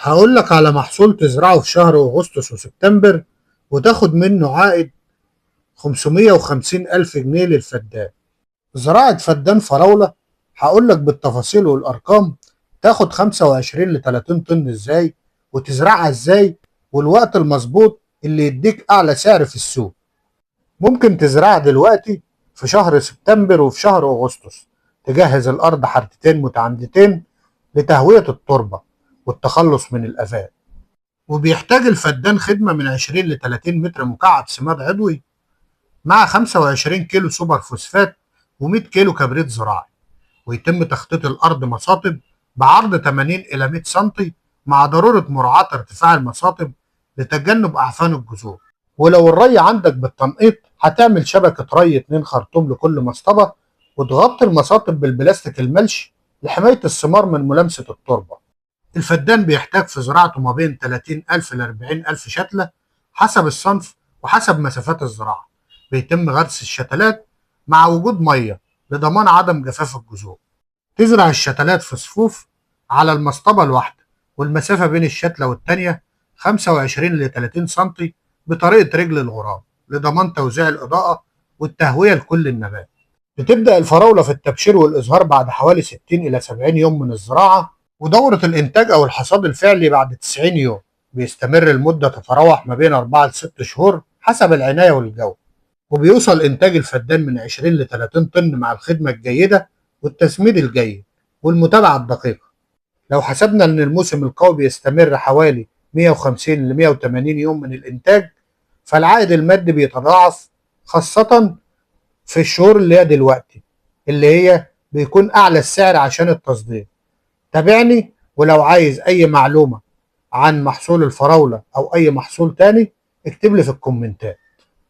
هقول لك على محصول تزرعه في شهر أغسطس وسبتمبر وتاخد منه عائد 550 ألف جنيه للفدان. زراعة فدان فراولة هقول لك بالتفاصيل والأرقام. تاخد 25 ل 30 طن ازاي، وتزرعها ازاي، والوقت المظبوط اللي يديك أعلى سعر في السوق. ممكن تزرعها دلوقتي في شهر سبتمبر وفي شهر أغسطس. تجهز الأرض حرتين متعامدتين لتهوية التربة والتخلص من الآفات. وبيحتاج الفدان خدمة من 20 ل 30 متر مكعب سماد عضوي مع 25 كيلو سوبر فوسفات و100 كيلو كبريت زراعي. ويتم تخطيط الأرض مساطب بعرض 80 إلى 100 سنتي، مع ضرورة مراعاة ارتفاع المساطب لتجنب أعفان الجذور. ولو الري عندك بالتنقيط هتعمل شبكة ري 2 خرطوم لكل مسطبة، وتغطي المساطب بالبلاستيك الملش لحماية الثمار من ملامسة التربة. الفدان بيحتاج في زراعته ما بين 30,000 ل 40,000 شتلة حسب الصنف وحسب مسافات الزراعة. بيتم غرس الشتلات مع وجود مية لضمان عدم جفاف الجذور. تزرع الشتلات في صفوف على المسطبة الواحدة، والمسافة بين الشتلة والتانية 25 ل 30 سنتي بطريقة رجل الغراب لضمان توزيع الإضاءة والتهوية لكل النبات. بتبدأ الفراولة في التبشير والإزهار بعد حوالي 60 إلى 70 يوم من الزراعة، ودورة الإنتاج أو الحصاد الفعلي بعد 90 يوم. بيستمر المدة تتراوح ما بين 4 ل 6 شهور حسب العناية والجو. وبيوصل إنتاج الفدان من 20 ل 30 طن مع الخدمة الجيدة والتسميد الجيد والمتابعة الدقيقة. لو حسبنا إن الموسم القوي بيستمر حوالي 150 ل 180 يوم من الإنتاج، فالعائد المادي بيتضاعف، خاصة في الشهور اللي هي دلوقتي، اللي هي بيكون أعلى السعر عشان التصدير. تابعني، ولو عايز أي معلومة عن محصول الفراولة أو أي محصول تاني اكتب لي في الكومنتات.